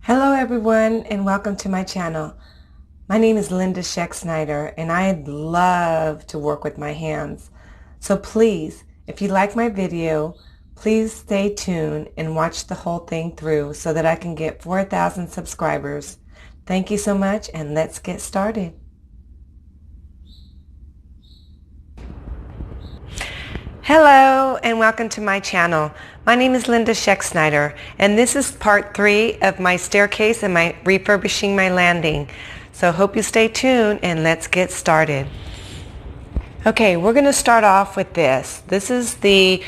Hello everyone and welcome to my channel. My name is Linda Scheck-Snyder and I love to work with my hands. So please, if you like my video, please stay tuned and watch the whole thing through so that I can get 4,000 subscribers. Thank you so much and let's get started. Hello and welcome to my channel. My name is Linda Scheck-Snyder and this is part 3 of my staircase and my refurbishing my landing. So hope you stay tuned and let's get started. Okay, we're going to start off with this. This is the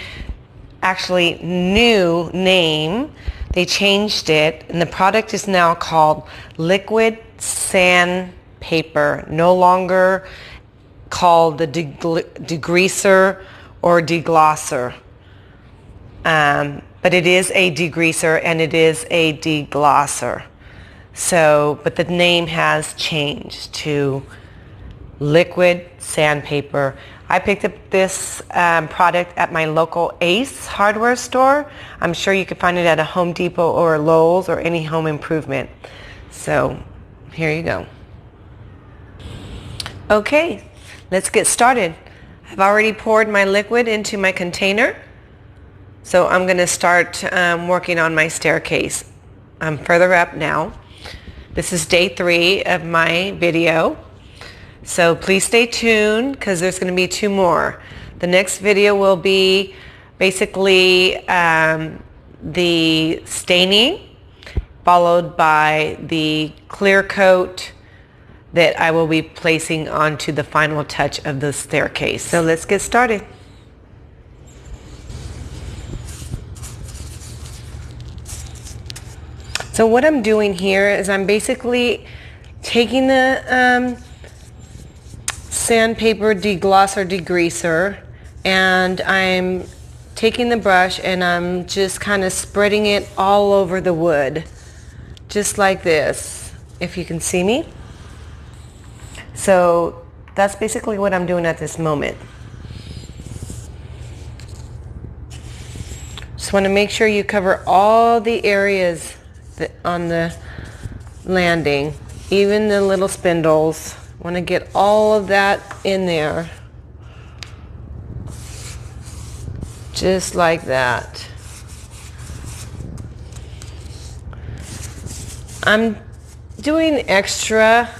actually new name. They changed it and the product is now called liquid sandpaper. No longer called the degreaser or deglosser. But it is a degreaser and it is a deglosser. So, but the name has changed to liquid sandpaper. I picked up this product at my local Ace hardware store. I'm sure you could find it at a Home Depot or Lowe's or any home improvement. So, here you go. Okay, let's get started. I've already poured my liquid into my container, so I'm going to start working on my staircase. I'm further up now. This is day 3 of my video, so please stay tuned because there's going to be 2 more. The next video will be basically the staining, followed by the clear coat that I will be placing onto the final touch of the staircase. So let's get started. So what I'm doing here is I'm basically taking the sandpaper deglosser degreaser and I'm taking the brush and I'm just kind of spreading it all over the wood, just like this, if you can see me. So that's basically what I'm doing at this moment. Just want to make sure you cover all the areas on the landing, even the little spindles. Want to get all of that in there. Just like that. I'm doing extra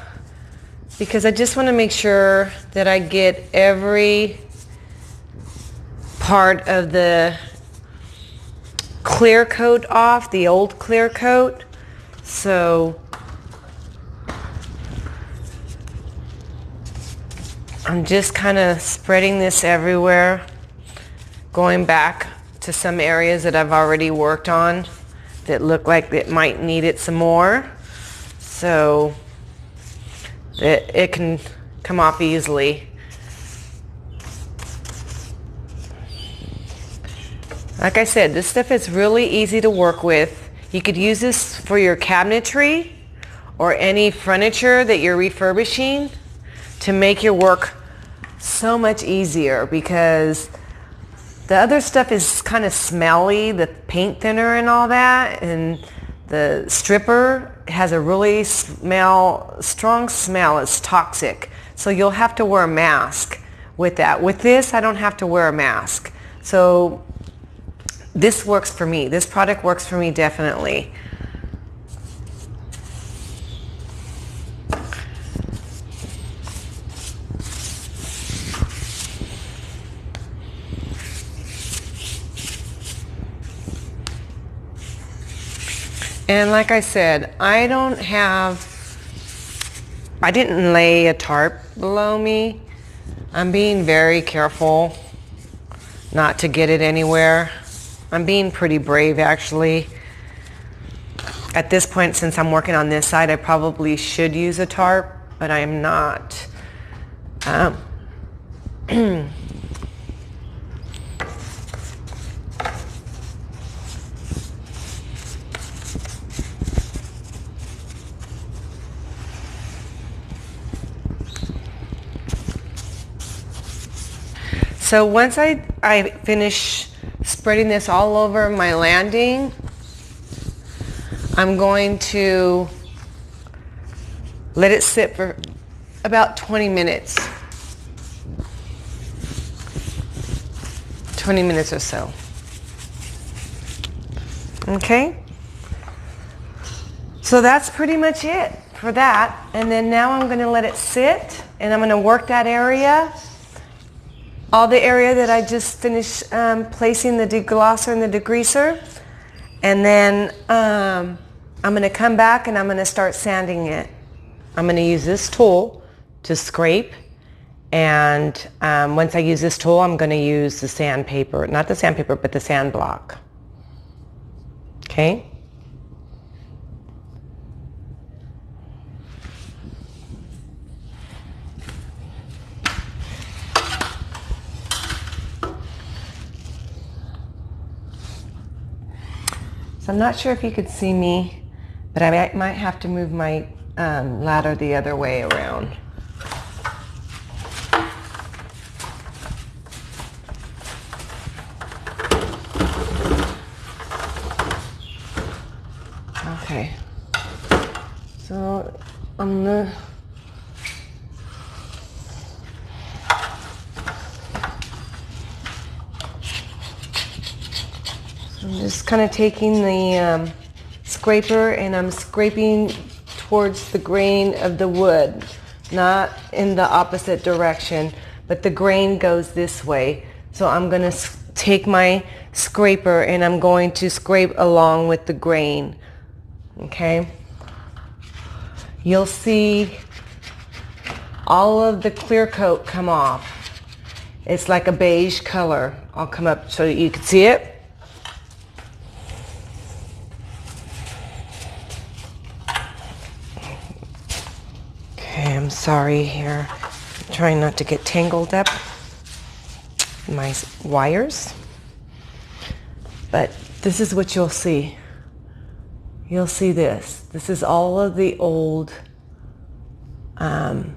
because I just want to make sure that I get every part of the clear coat off, the old clear coat. So I'm just kind of spreading this everywhere, going back to some areas that I've already worked on that look like it might need it some more. So it can come off easily. Like I said, this stuff is really easy to work with. You could use this for your cabinetry or any furniture that you're refurbishing to make your work so much easier, because the other stuff is kind of smelly, the paint thinner and all that, and the stripper has a really strong smell. It's toxic. So you'll have to wear a mask with that. With this, I don't have to wear a mask. So this works for me. This product works for me definitely. And like I said, I didn't lay a tarp below me. I'm being very careful not to get it anywhere. I'm being pretty brave actually. At this point, since I'm working on this side, I probably should use a tarp, but I am not. So once I finish spreading this all over my landing, I'm going to let it sit for about 20 minutes. 20 minutes or so. Okay? So that's pretty much it for that. And then now I'm going to let it sit, and I'm going to work that area. All the area that I just finished placing the deglosser and the degreaser. And then I'm going to come back and I'm going to start sanding it. I'm going to use this tool to scrape. And once I use this tool, I'm going to use the sandpaper. Not the sandpaper, but the sand block. Okay? So I'm not sure if you could see me, but I might have to move my ladder the other way around. Okay. So I'm gonna I'm just kind of taking the scraper and I'm scraping towards the grain of the wood, not in the opposite direction, but the grain goes this way. So I'm going to take my scraper and I'm going to scrape along with the grain. Okay? You'll see all of the clear coat come off. It's like a beige color. I'll come up so you can see it. I'm sorry here. I'm trying not to get tangled up in my wires. But this is what you'll see. You'll see this. This is all of the old, trying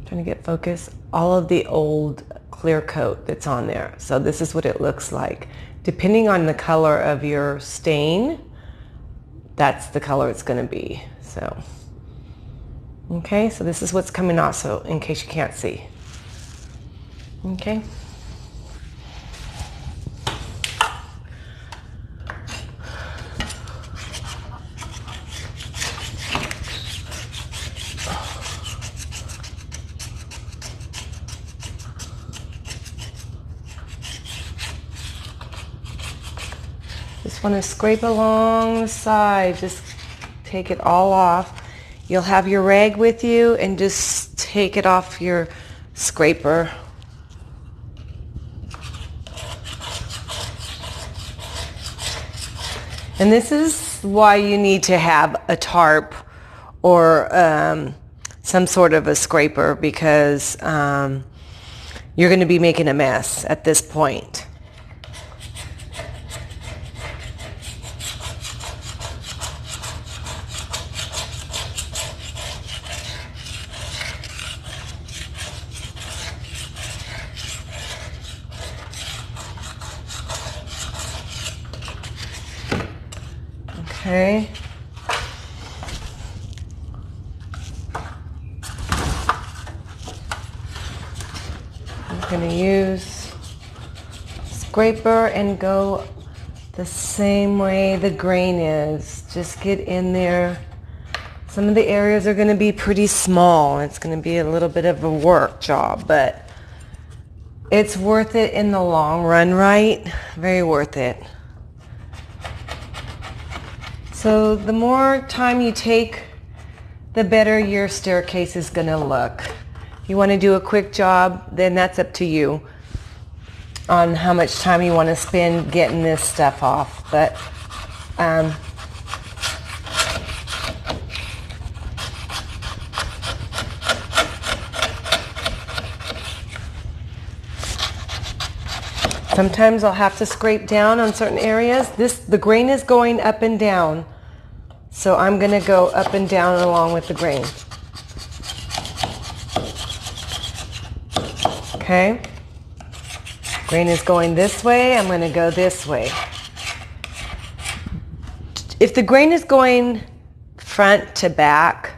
to get focus, all of the old clear coat that's on there. So this is what it looks like. Depending on the color of your stain, that's the color it's going to be. So. Okay, so this is what's coming off, so in case you can't see. Okay. Just want to scrape along the side, just take it all off. You'll have your rag with you and just take it off your scraper. And this is why you need to have a tarp or some sort of a scraper, because you're going to be making a mess at this point. Okay. I'm going to use scraper and go the same way the grain is. Just get in there. Some of the areas are going to be pretty small. It's going to be a little bit of a work job, but it's worth it in the long run, right? Very worth it. So the more time you take, the better your staircase is going to look. If you want to do a quick job, then that's up to you on how much time you want to spend getting this stuff off. But sometimes I'll have to scrape down on certain areas. The grain is going up and down, so I'm going to go up and down along with the grain. Okay? Grain is going this way, I'm going to go this way. If the grain is going front to back,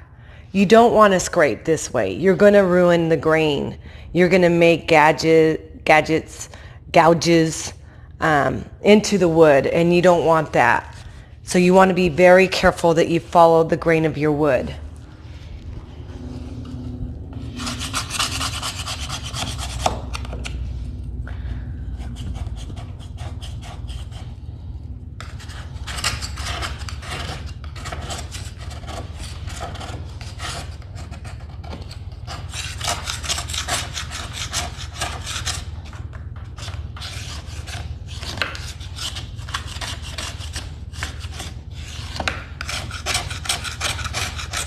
you don't want to scrape this way. You're going to ruin the grain. You're going to make gouges into the wood, and you don't want that. So you want to be very careful that you follow the grain of your wood.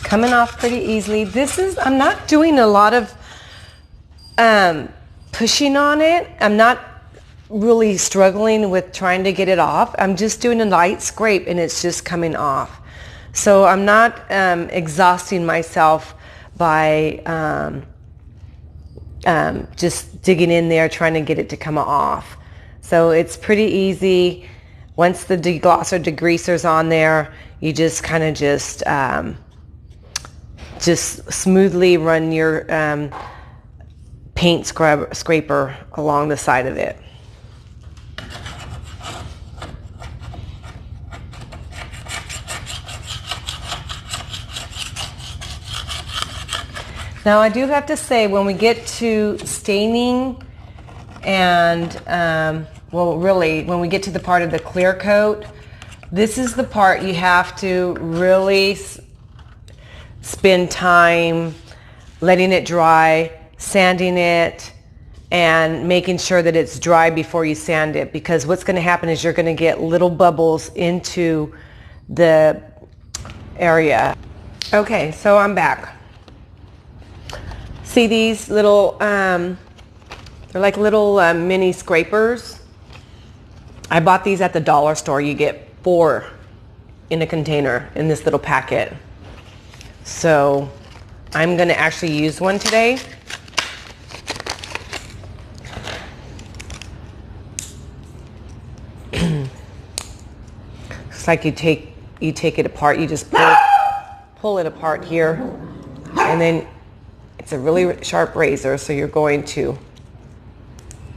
Coming off pretty easily. I'm not doing a lot of pushing on it. I'm not really struggling with trying to get it off. I'm just doing a light scrape and it's just coming off. So I'm not exhausting myself by just digging in there trying to get it to come off. So it's pretty easy. Once the deglosser degreaser's on there, you just kind of just smoothly run your paint scraper along the side of it. Now I do have to say, when we get to staining and, when we get to the part of the clear coat, this is the part you have to really spend time letting it dry, sanding it, and making sure that it's dry before you sand it, because what's going to happen is you're going to get little bubbles into the area. Okay, so I'm back. See these little, they're like little mini scrapers. I bought these at the dollar store. You get 4 in a container in this little packet. So I'm going to actually use one today. It's like you take it apart. You just pull it apart here, and then it's a really sharp razor. So you're going to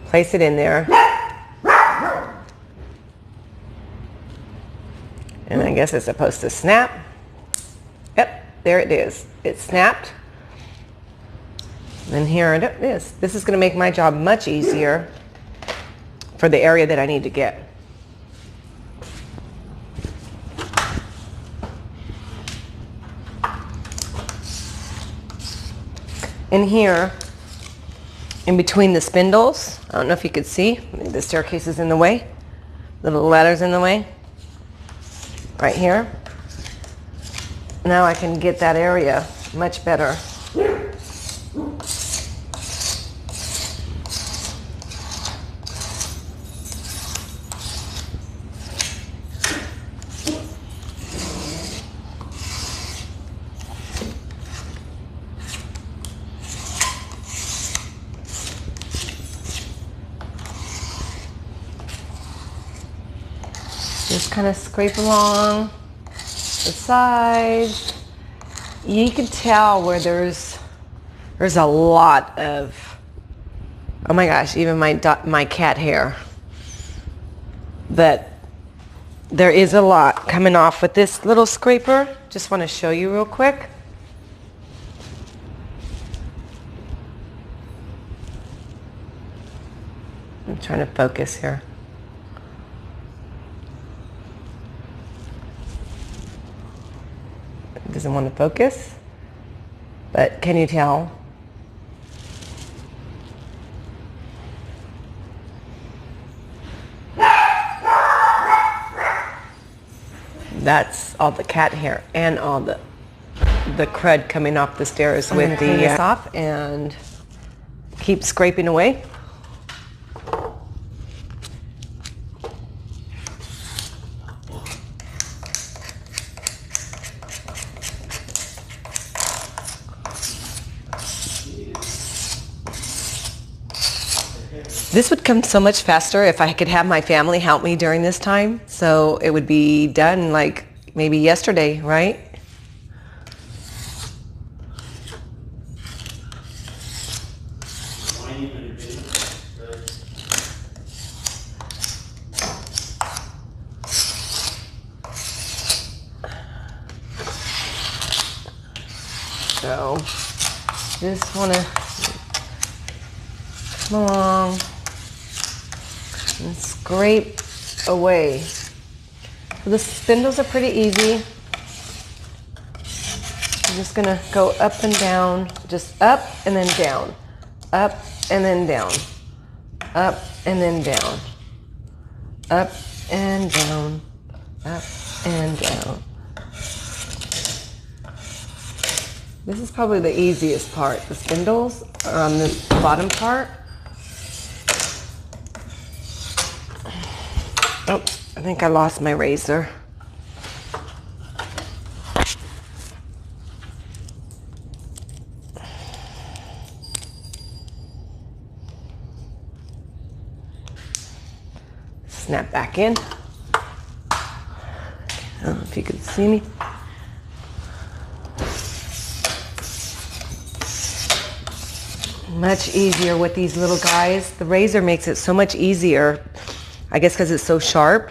place it in there, and I guess it's supposed to snap. Yep. There it is. It snapped. And here it is. This is going to make my job much easier for the area that I need to get. And here, in between the spindles, I don't know if you could see, the staircase is in the way, the little ladder's in the way, right here. Now I can get that area much better. Just kind of scrape along the sides. You can tell where there's a lot of, oh my gosh, even my cat hair. But there is a lot coming off with this little scraper. Just want to show you real quick. I'm trying to focus here. It doesn't want to focus, but can you tell? That's all the cat hair and all the crud coming off the stairs with the this off and keep scraping away. This would come so much faster if I could have my family help me during this time. So it would be done like maybe yesterday, right? So just want to come along and scrape away. So the spindles are pretty easy. I'm just going to go up and down, just up and then down, up and then down, up and then down, up and down, up and down. This is probably the easiest part. The spindles are on the bottom part. Oh, I think I lost my razor. Snap back in. I don't know if you can see me. Much easier with these little guys. The razor makes it so much easier. I guess because it's so sharp.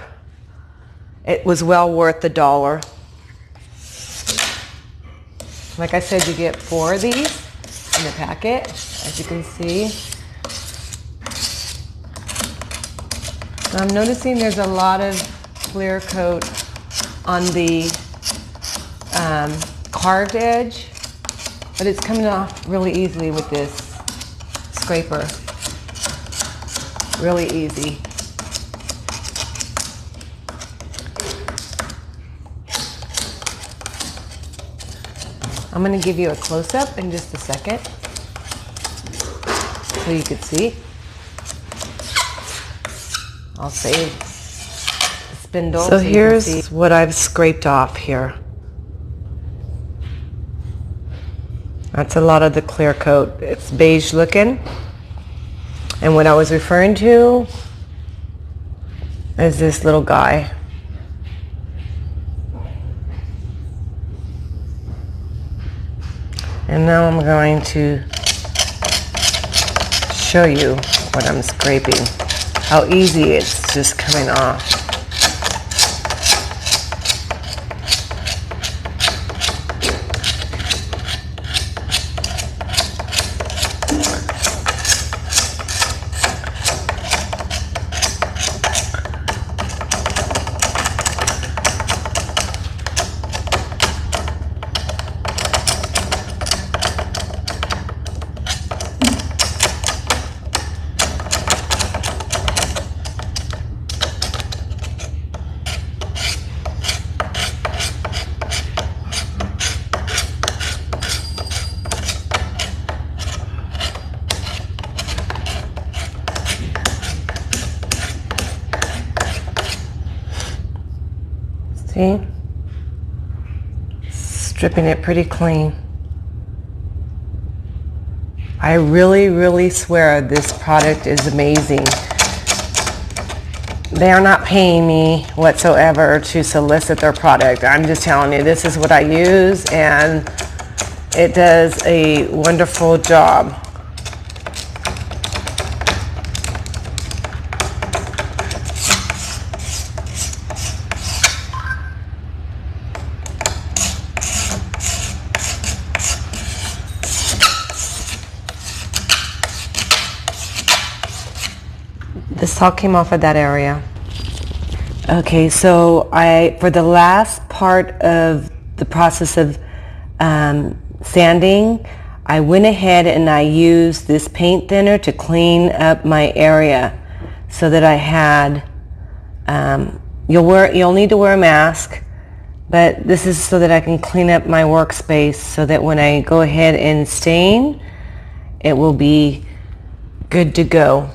It was well worth the $1. Like I said, you get 4 of these in the packet, as you can see. So I'm noticing there's a lot of clear coat on the carved edge, but it's coming off really easily with this scraper. Really easy. I'm going to give you a close-up in just a second so you can see. I'll save the spindle. So here's what I've scraped off here. That's a lot of the clear coat. It's beige looking. And what I was referring to is this little guy. And now I'm going to show you what I'm scraping. How easy it's just coming off. See? Stripping it pretty clean. I really swear this product is amazing. They are not paying me whatsoever to solicit their product. I'm just telling you, this is what I use and it does a wonderful job. This all came off of that area. Okay, so for the last part of the process of sanding, I went ahead and I used this paint thinner to clean up my area so that I had, you'll need to wear a mask, but this is so that I can clean up my workspace so that when I go ahead and stain, it will be good to go.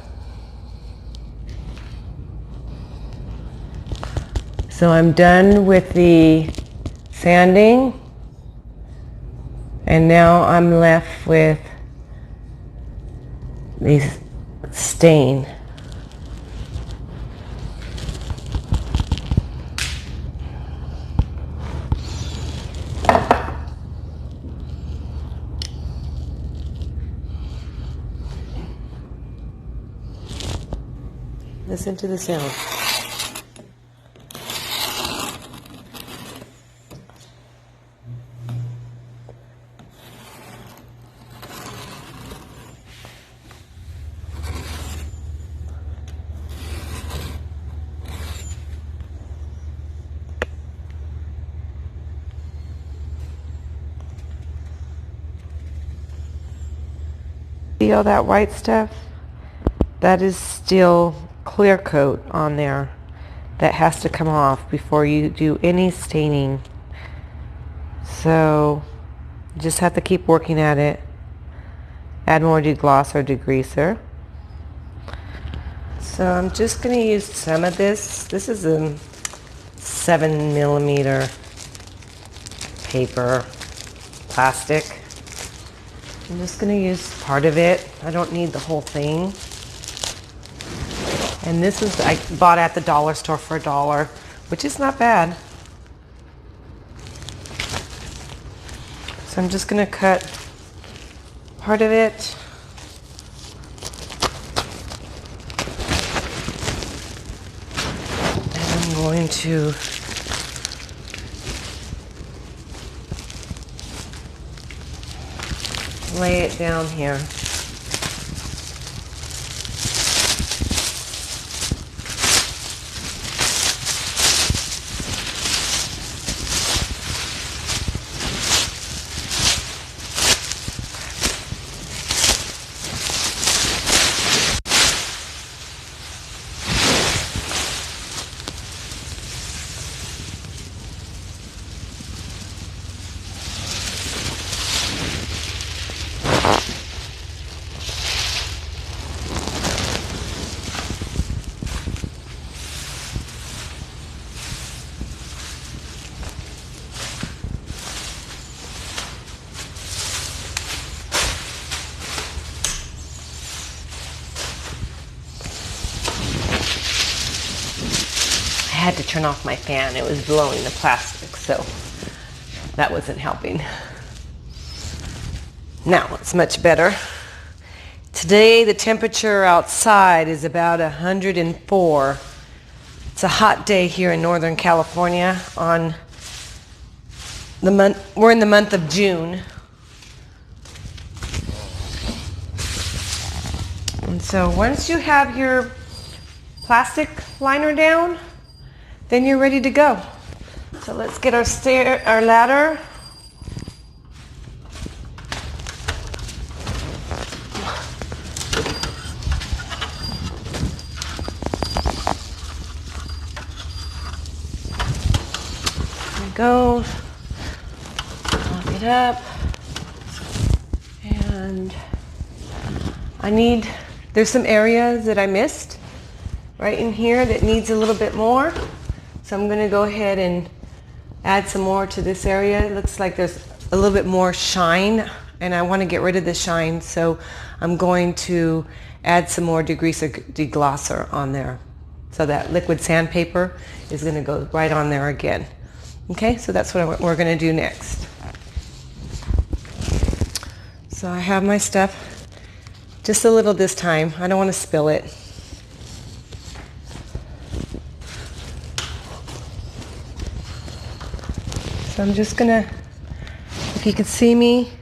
So I'm done with the sanding, and now I'm left with the stain. Listen to the sound. See all that white stuff? That is still clear coat on there that has to come off before you do any staining. So you just have to keep working at it. Add more degloss or degreaser. So I'm just going to use some of this. This is a 7mm paper, plastic. I'm just going to use part of it. I don't need the whole thing. And this is, I bought at the dollar store for $1, which is not bad. So I'm just going to cut part of it. And I'm going to lay it down here. I had to turn off my fan. It was blowing the plastic, so that wasn't helping. Now it's much better. Today the temperature outside is about 104. It's a hot day here in Northern California on the month. We're in the month of June. And so once you have your plastic liner down, then you're ready to go. So let's get our ladder. There we go. Lock it up. And there's some areas that I missed right in here that needs a little bit more. So I'm going to go ahead and add some more to this area. It looks like there's a little bit more shine, and I want to get rid of the shine, so I'm going to add some more deglosser on there. So that liquid sandpaper is going to go right on there again. Okay, so that's what we're going to do next. So I have my stuff, just a little this time. I don't want to spill it. So I'm just gonna, if you could see me,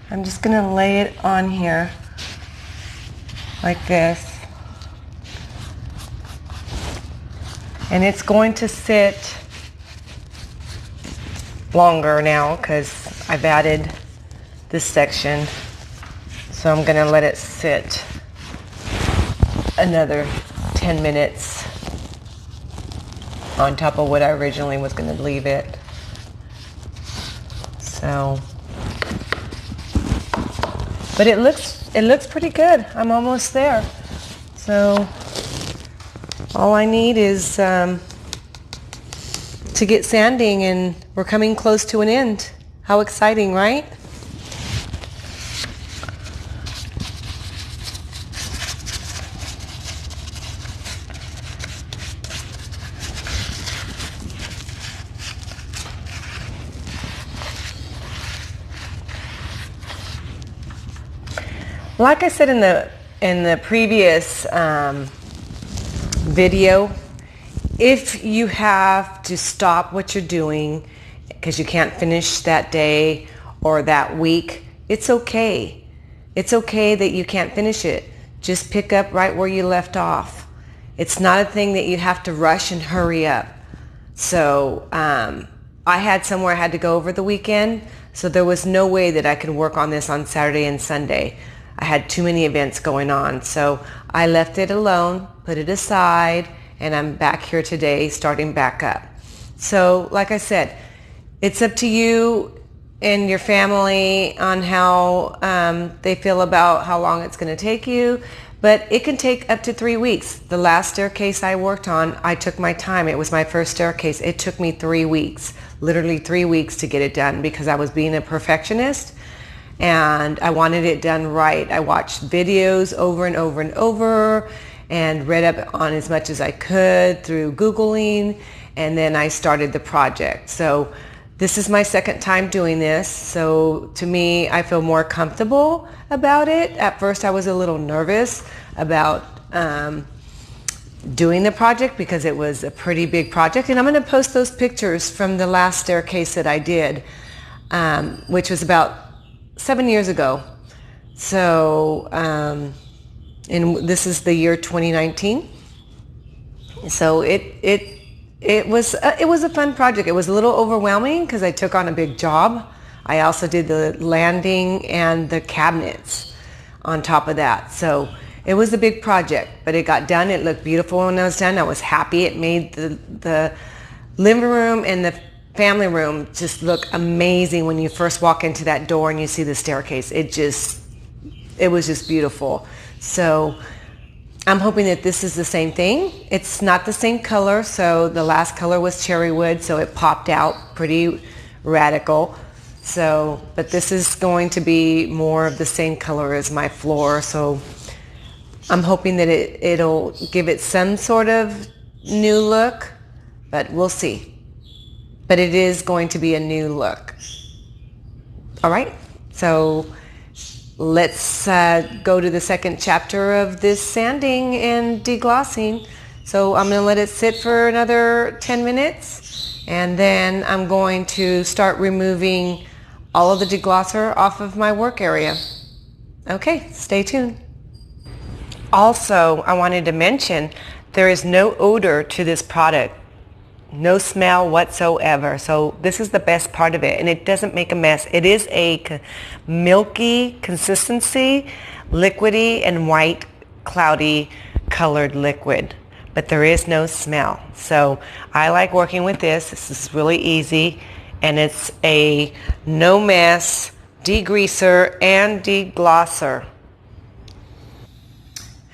I'm just gonna lay it on here like this. And it's going to sit longer now because I've added this section. So I'm gonna let it sit another 10 minutes on top of what I originally was gonna leave it. So, but it looks pretty good. I'm almost there. So all I need is to get sanding, and we're coming close to an end. How exciting, right? Like I said in the previous video. If you have to stop what you're doing because you can't finish that day or that week, it's okay. It's okay that you can't finish it. Just pick up right where you left off. It's not a thing that you have to rush and hurry up. So I had somewhere I had to go over the weekend, so there was no way that I could work on this on Saturday and Sunday. I had too many events going on, so I left it alone, put it aside, and I'm back here today starting back up. So like I said, it's up to you and your family on how they feel about how long it's going to take you, but it can take up to 3 weeks. The last staircase I worked on, I took my time. It was my first staircase. It took me 3 weeks, literally 3 weeks to get it done because I was being a perfectionist and I wanted it done right. I watched videos over and over and over and read up on as much as I could through Googling, and then I started the project. So this is my second time doing this, so to me, I feel more comfortable about it. At first, I was a little nervous about doing the project because it was a pretty big project, and I'm going to post those pictures from the last staircase that I did, which was about 7 years ago. So, and this is the year 2019. So it was a fun project. It was a little overwhelming because I took on a big job. I also did the landing and the cabinets on top of that. So it was a big project, but it got done. It looked beautiful when I was done. I was happy. It made the living room and the family room just look amazing when you first walk into that door and you see the staircase. It was just beautiful. So I'm hoping that this is the same thing. It's not the same color, so the last color was cherry wood, so it popped out pretty radical. So, but this is going to be more of the same color as my floor, so I'm hoping that it'll give it some sort of new look, but we'll see. But it is going to be a new look. All right, so let's go to the second chapter of this sanding and deglossing. So I'm going to let it sit for another 10 minutes, and then I'm going to start removing all of the deglosser off of my work area. Okay, stay tuned. Also, I wanted to mention there is no odor to this product. No smell whatsoever. So this is the best part of it, and it doesn't make a mess. It is a milky consistency, liquidy and white, cloudy colored liquid, but there is no smell. So I like working with this. This is really easy, and it's a no mess degreaser and deglosser.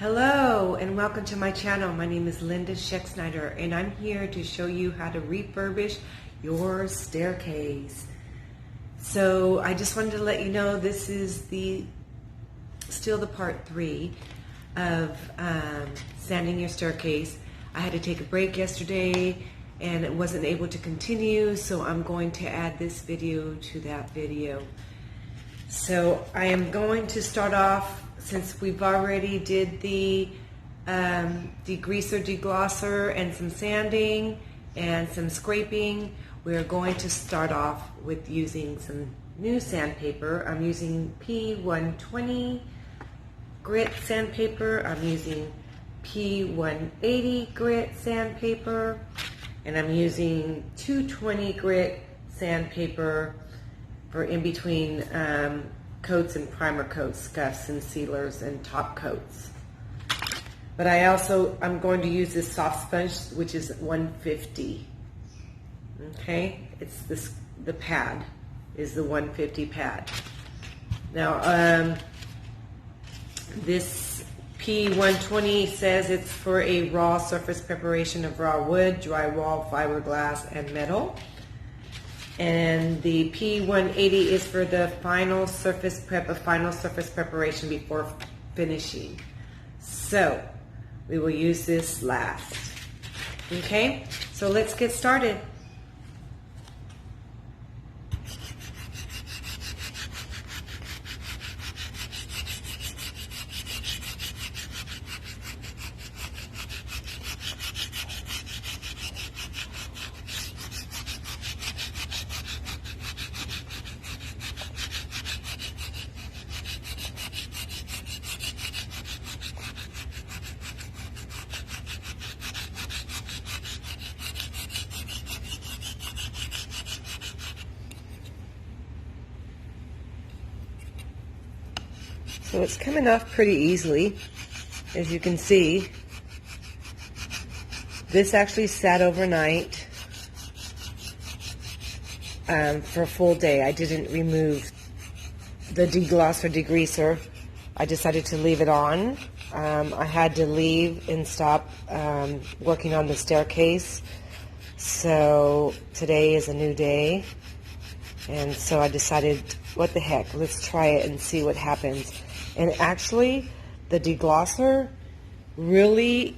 Hello and welcome to my channel. My name is Linda Scheck-Snyder, and I'm here to show you how to refurbish your staircase. So I just wanted to let you know this is still the part 3 of sanding your staircase. I had to take a break yesterday and it wasn't able to continue, so I'm going to add this video to that video. So I am going to start off, since we've already did the degreaser, deglosser, and some sanding and some scraping, we're going to start off with using some new sandpaper. I'm using P120 grit sandpaper. I'm using P180 grit sandpaper, and I'm using 220 grit sandpaper for in between coats and primer coats, scuffs and sealers and top coats. But I'm going to use this soft sponge, which is 150. Okay, it's the pad is the 150 pad. Now this P120 says it's for a raw surface preparation of raw wood, drywall, fiberglass, and metal. And the P180 is for the final surface preparation before finishing. So we will use this last. Okay, so let's get started. So it's coming off pretty easily, as you can see. This actually sat overnight for a full day. I didn't remove the degloss or degreaser. I decided to leave it on. I had to leave and stop working on the staircase. So today is a new day. And so I decided, what the heck, let's try it and see what happens. And actually, the deglosser really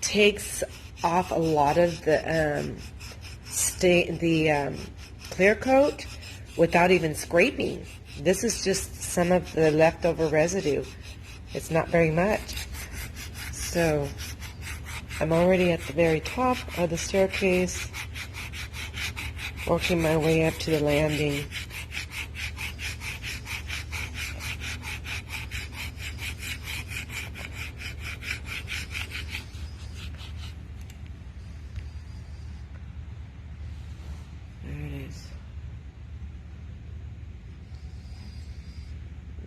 takes off a lot of the clear coat without even scraping. This is just some of the leftover residue. It's not very much. So I'm already at the very top of the staircase, working my way up to the landing.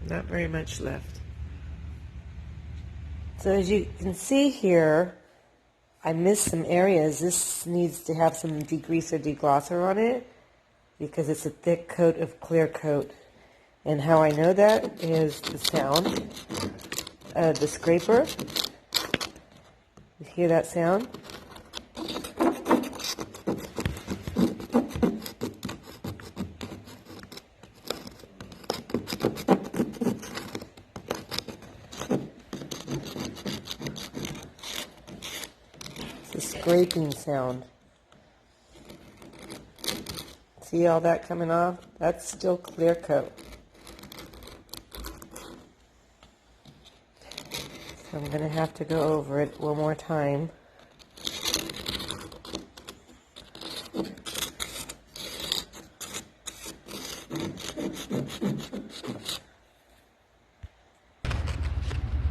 Not very much left. So as you can see here, I missed some areas. This needs to have some degreaser, deglosser on it because it's a thick coat of clear coat. And how I know that is the sound of the scraper. You hear that sound? Scraping sound. See all that coming off? That's still clear coat. So I'm going to have to go over it one more time.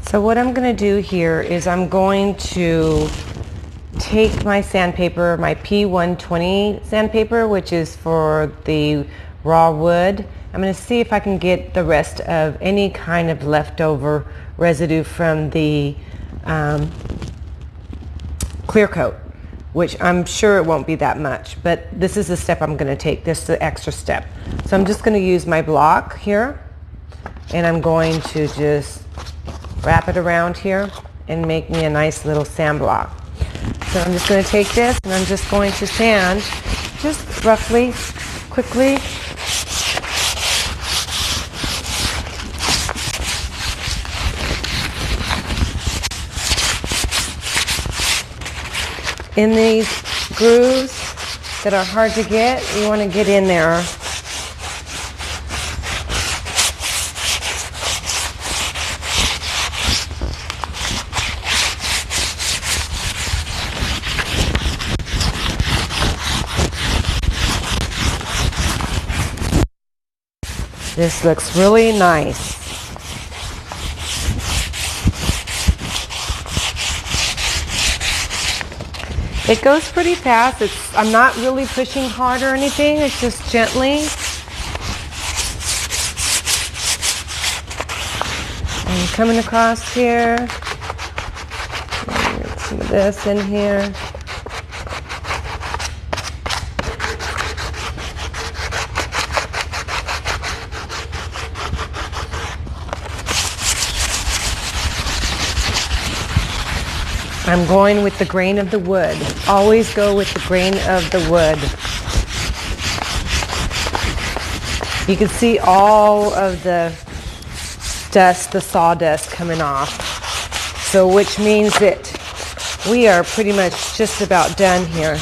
So what I'm going to do here is I'm going to take my sandpaper, my P120 sandpaper, which is for the raw wood. I'm going to see if I can get the rest of any kind of leftover residue from the clear coat, which I'm sure it won't be that much, but this is the step I'm going to take, this is the extra step. So I'm just going to use my block here, and I'm going to just wrap it around here and make me a nice little sand block. So I'm just going to take this and I'm just going to sand just roughly, quickly. In these grooves that are hard to get, you want to get in there. This looks really nice. It goes pretty fast. I'm not really pushing hard or anything. It's just gently. And coming across here. Get some of this in here. I'm going with the grain of the wood. Always go with the grain of the wood. You can see all of the dust, the sawdust coming off. So which means that we are pretty much just about done here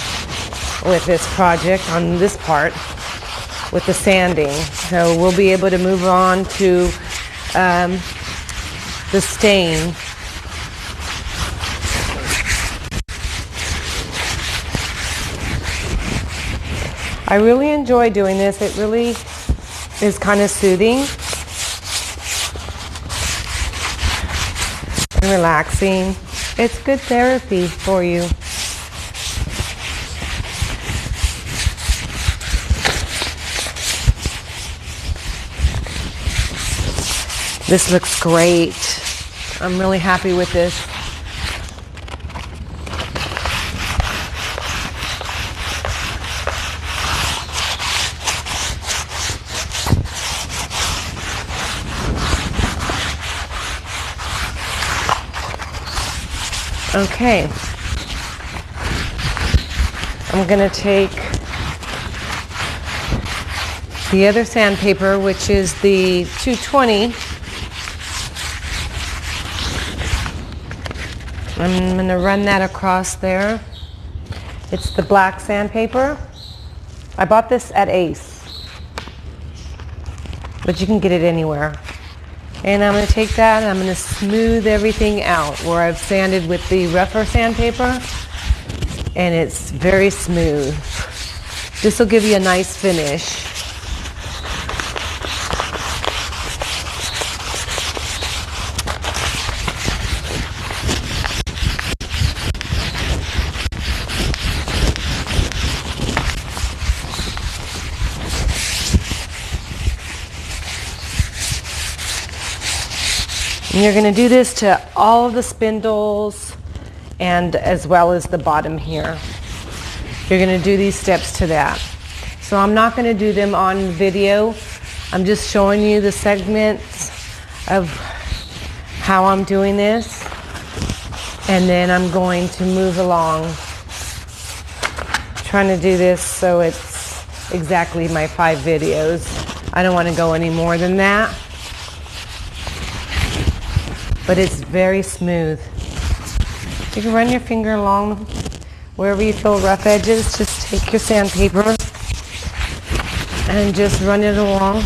with this project on this part with the sanding. So we'll be able to move on to the stain. I really enjoy doing this. It really is kind of soothing and relaxing. It's good therapy for you. This looks great. I'm really happy with this. Okay, I'm going to take the other sandpaper, which is the 220. I'm going to run that across there. It's the black sandpaper. I bought this at Ace, but you can get it anywhere. And I'm going to take that and I'm going to smooth everything out where I've sanded with the rougher sandpaper, and it's very smooth. This will give you a nice finish. And you're going to do this to all of the spindles and as well as the bottom here. You're going to do these steps to that. So I'm not going to do them on video. I'm just showing you the segments of how I'm doing this. And then I'm going to move along, trying to do this so it's exactly my 5 videos. I don't want to go any more than that. But it's very smooth. You can run your finger along wherever you feel rough edges. Just take your sandpaper and just run it along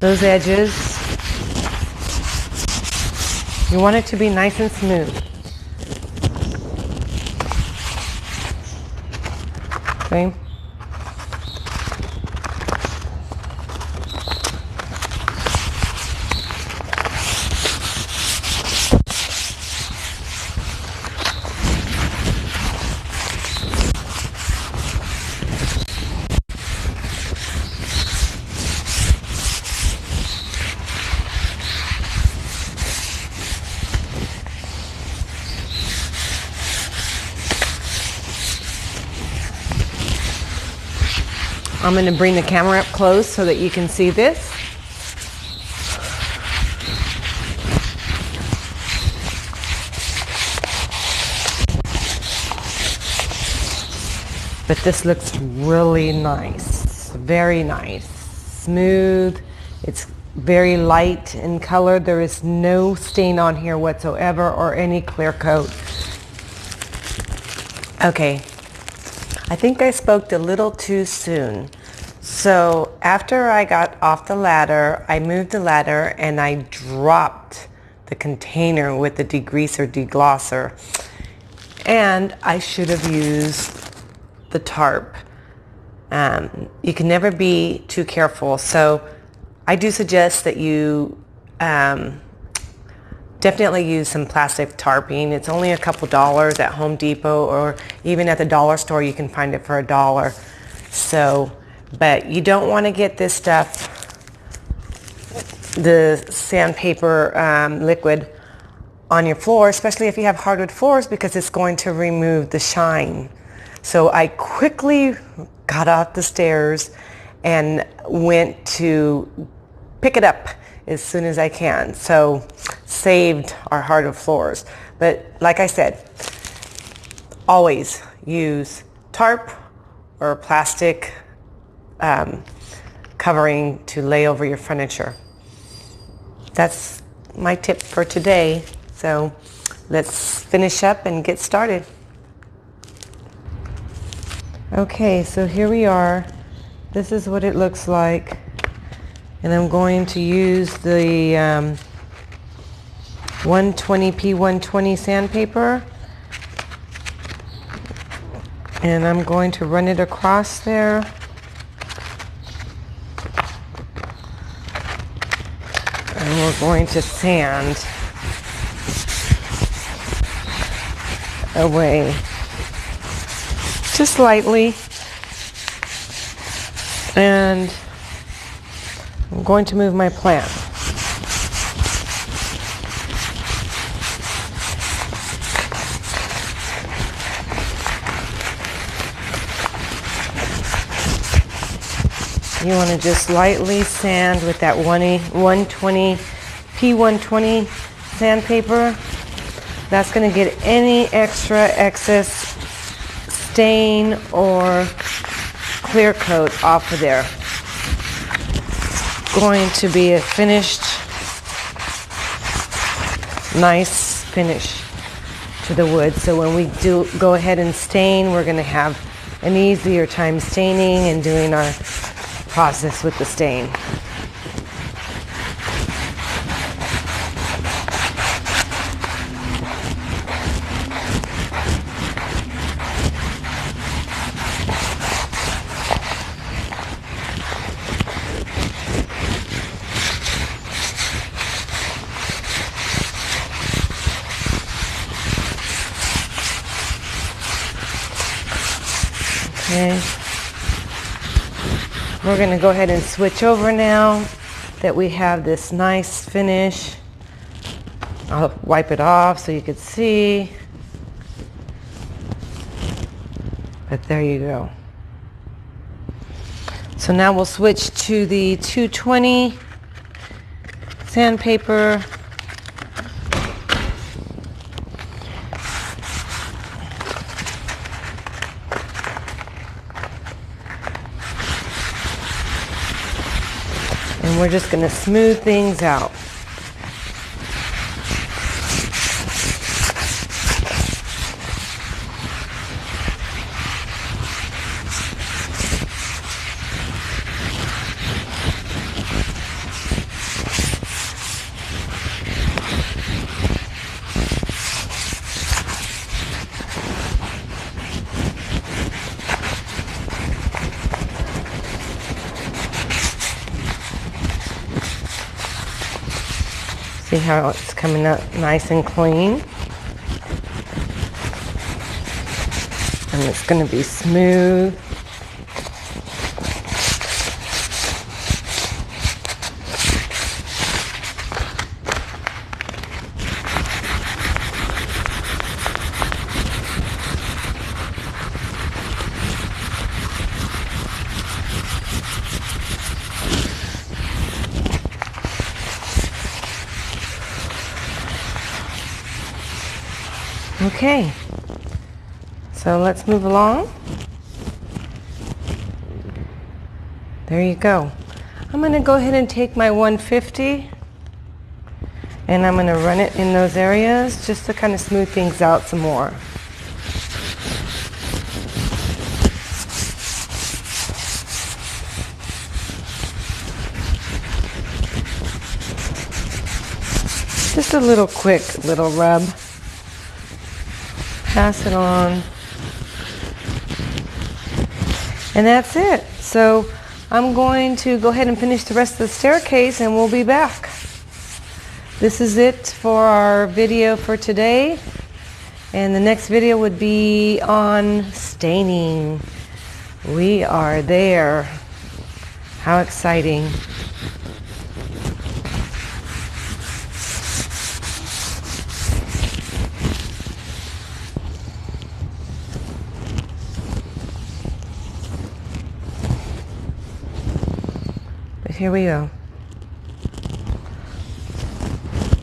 those edges. You want it to be nice and smooth. Okay. I'm going to bring the camera up close so that you can see this. But this looks really nice, very nice, smooth. It's very light in color. There is no stain on here whatsoever or any clear coat. Okay. I think I spoke a little too soon. So after I got off the ladder, I moved the ladder and I dropped the container with the degreaser, deglosser. And I should have used the tarp. You can never be too careful. So I do suggest that you definitely use some plastic tarping. It's only a couple dollars at Home Depot, or even at the dollar store you can find it for $1. So, but you don't want to get this stuff, the sandpaper liquid, on your floor, especially if you have hardwood floors, because it's going to remove the shine. So I quickly got off the stairs and went to pick it up as soon as I can. So saved our hardwood floors. But like I said, always use tarp or plastic covering to lay over your furniture. That's my tip for today. So let's finish up and get started. Okay, so here we are. This is what it looks like. And I'm going to use the 120p 120 sandpaper. And I'm going to run it across there. And we're going to sand away just lightly. And I'm going to move my plant. You want to just lightly sand with that 120 P120 sandpaper. That's going to get any extra excess stain or clear coat off of there. It's going to be a finished, nice finish to the wood. So when we do go ahead and stain, we're going to have an easier time staining and doing our process with the stain. Okay. We're going to go ahead and switch over now that we have this nice finish. I'll wipe it off so you can see. But there you go. So now we'll switch to the 220 sandpaper. And we're just going to smooth things out. See how it's coming up nice and clean? And it's going to be smooth. Okay, so let's move along. There you go. I'm going to go ahead and take my 150 and I'm going to run it in those areas just to kind of smooth things out some more. Just a little quick little rub. Pass it on. And that's it. So I'm going to go ahead and finish the rest of the staircase and we'll be back. This is it for our video for today. And the next video would be on staining. We are there. How exciting. Here we go.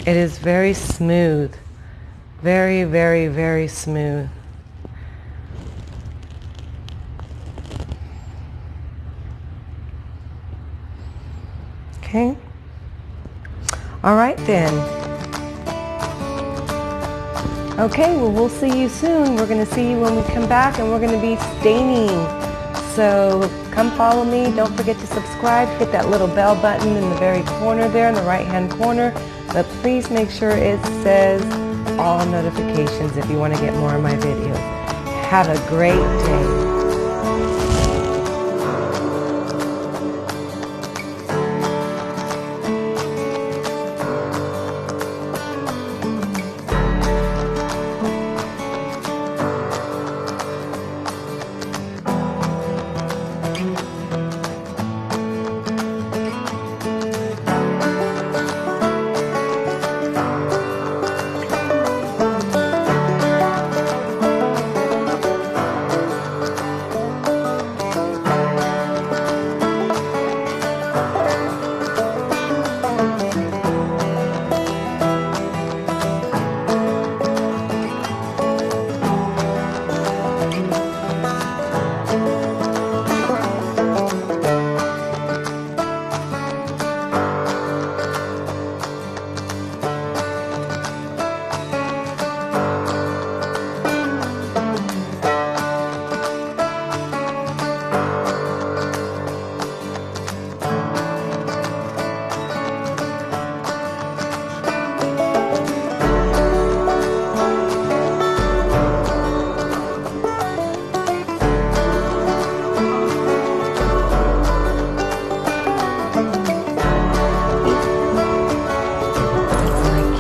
It is very smooth. Very, very, very smooth. Okay. All right then. Okay, well, we'll see you soon. We're going to see you when we come back and we're going to be staining. So come follow me. Don't forget to subscribe. Hit that little bell button in the very corner there, in the right-hand corner. But please make sure it says all notifications if you want to get more of my videos. Have a great day.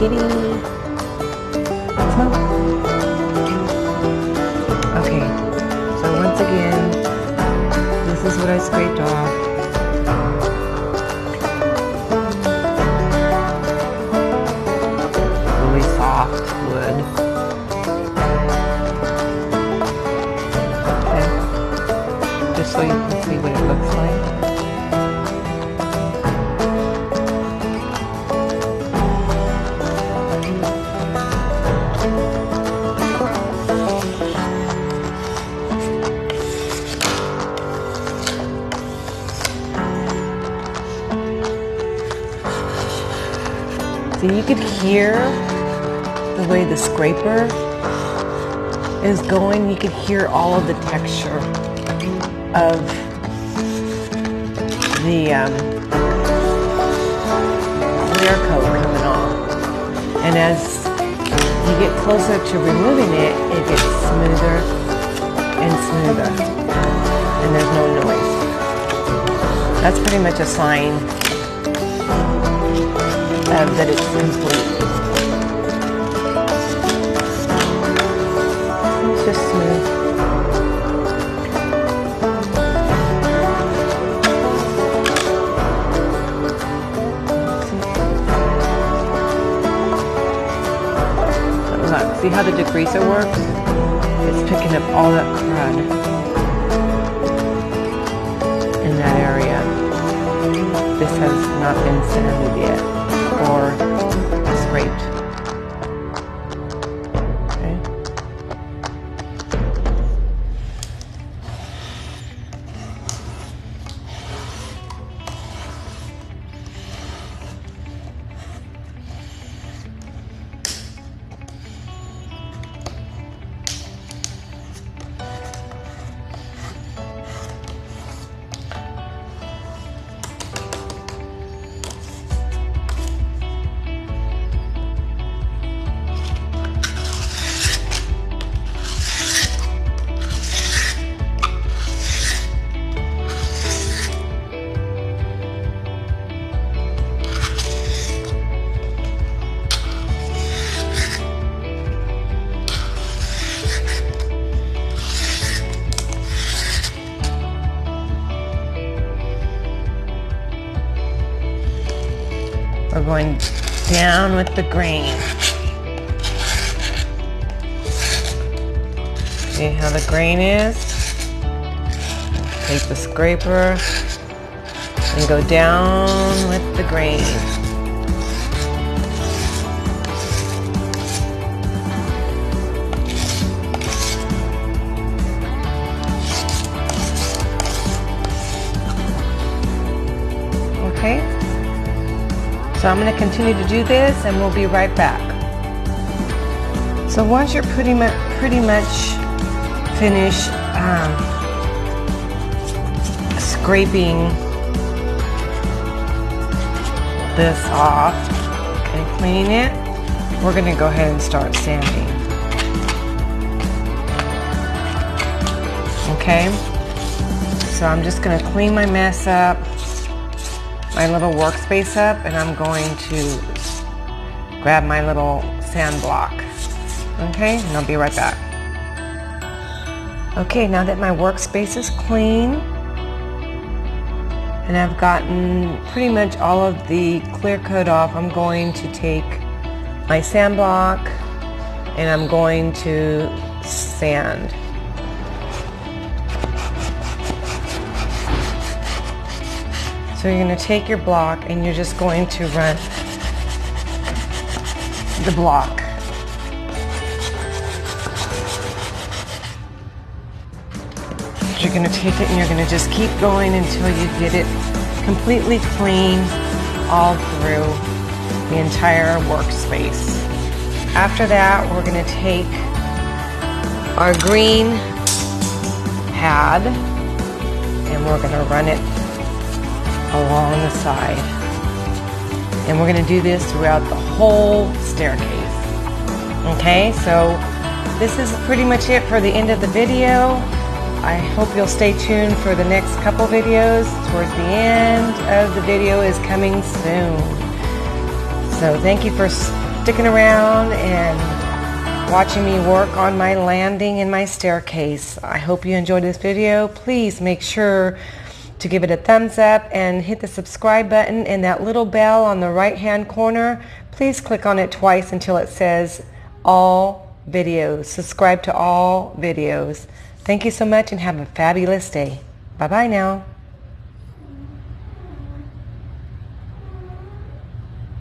kitty. Smoke. Okay, so once again, this is what I scraped off. Really soft wood. Okay. Just so you can see what it looks like. So you could hear the way the scraper is going. You could hear all of the texture of the clear coat coming off. And as you get closer to removing it, it gets smoother and smoother. And there's no noise. That's pretty much a sign that it's complete. It's just smooth. Look, see how the degreaser works? It's picking up all that crud in that area. This has not been sanded yet or scraped. Okay. We're going down with the grain. See how the grain is? Take the scraper and go down with the grain. Okay? So I'm going to continue to do this and we'll be right back. So once you're pretty much finished scraping this off and cleaning it, we're going to go ahead and start sanding. Okay? So I'm just going to clean my mess up, my little workspace up, and I'm going to grab my little sand block. Okay, and I'll be right back. Okay, now that my workspace is clean and I've gotten pretty much all of the clear coat off, I'm going to take my sand block and I'm going to sand. So you're going to take your block and you're just going to run the block. You're going to take it and you're going to just keep going until you get it completely clean all through the entire workspace. After that, we're going to take our green pad and we're going to run it along the side. And we're going to do this throughout the whole staircase. Okay, so this is pretty much it for the end of the video. I hope you'll stay tuned for the next couple videos. Towards the end of the video is coming soon. So thank you for sticking around and watching me work on my landing and my staircase. I hope you enjoyed this video. Please make sure to give it a thumbs up and hit the subscribe button and that little bell on the right hand corner. Please click on it twice until it says all videos. Subscribe to all videos. Thank you so much and have a fabulous day. Bye bye now.